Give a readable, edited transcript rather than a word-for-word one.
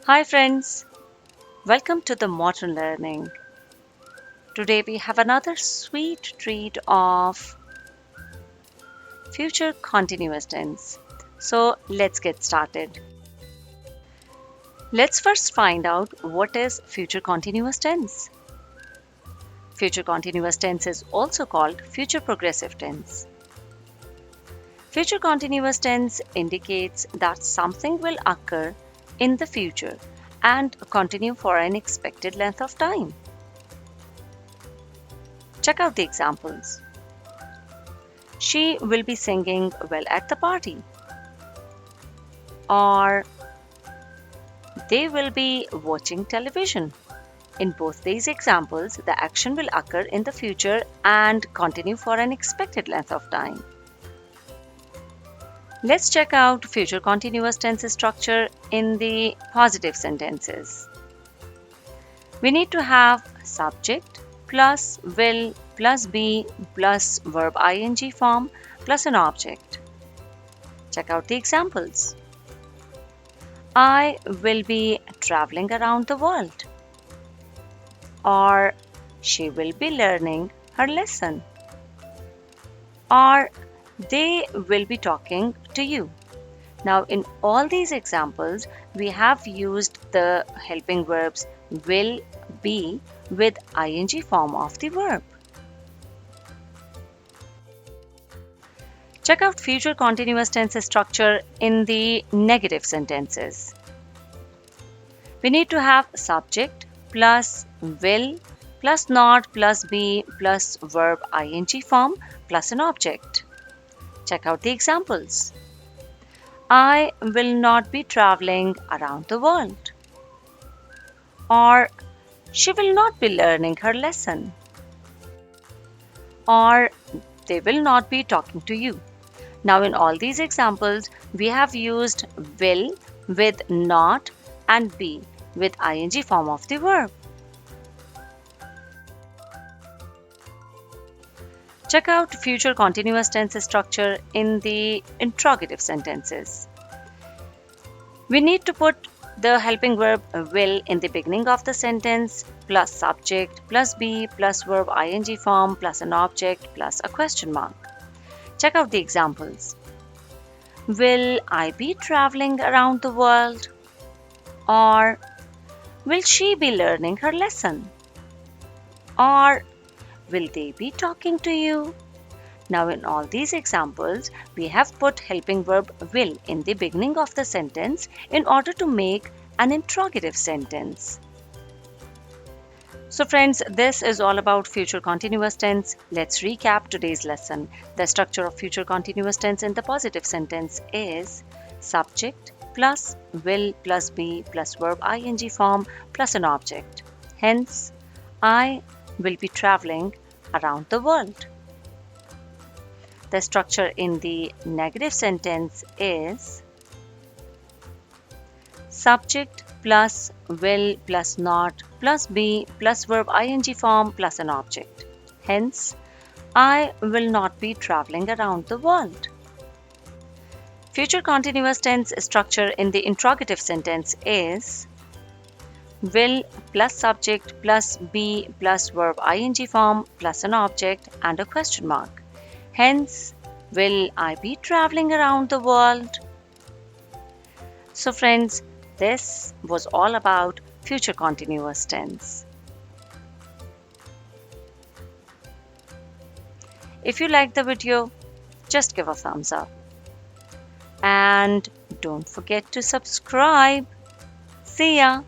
Hi friends, welcome to the Modern Learning. Today we have another sweet treat of future continuous tense. So let's get started. Let's first find out what is future continuous tense. Future continuous tense is also called future progressive tense. Future continuous tense indicates that something will occur in the future and continue for an expected length of time. Check out the examples. She will be singing well at the party. Or they will be watching television. In both these examples, the action will occur in the future and continue for an expected length of time. Let's check out future continuous tense structure in the positive sentences. We need to have subject plus will plus be plus verb ing form plus an object. Check out the examples. I will be traveling around the world. Or she will be learning her lesson. Or they will be talking to you. Now, in all these examples, we have used the helping verbs will, be with ing form of the verb. Check out future continuous tense structure in the negative sentences. We need to have subject plus will plus not plus be plus verb ing form plus an object. Check out the examples. I will not be traveling around the world. Or she will not be learning her lesson. Or they will not be talking to you. Now, in all these examples, we have used will with not and be with ing form of the verb. Check out future continuous tense structure in the interrogative sentences. We need to put the helping verb will in the beginning of the sentence plus subject plus be plus verb ing form plus an object plus a question mark. Check out the examples. Will I be traveling around the world? Or will she be learning her lesson? Or will they be talking to you? Now, in all these examples, we have put helping verb will in the beginning of the sentence in order to make an interrogative sentence. So friends, this is all about future continuous tense. Let's recap today's lesson. The structure of future continuous tense in the positive sentence is subject plus will plus be plus verb ing form plus an object. Hence, I will be traveling around the world. The structure in the negative sentence is subject plus will plus not plus be plus verb ing form plus an object. Hence, I will not be traveling around the world. Future continuous tense structure in the interrogative sentence is will plus subject plus be plus verb ing form plus an object and a question mark. Hence, will I be traveling around the world? So friends, this was all about future continuous tense. If you liked the video, just give a thumbs up. And don't forget to subscribe. See ya!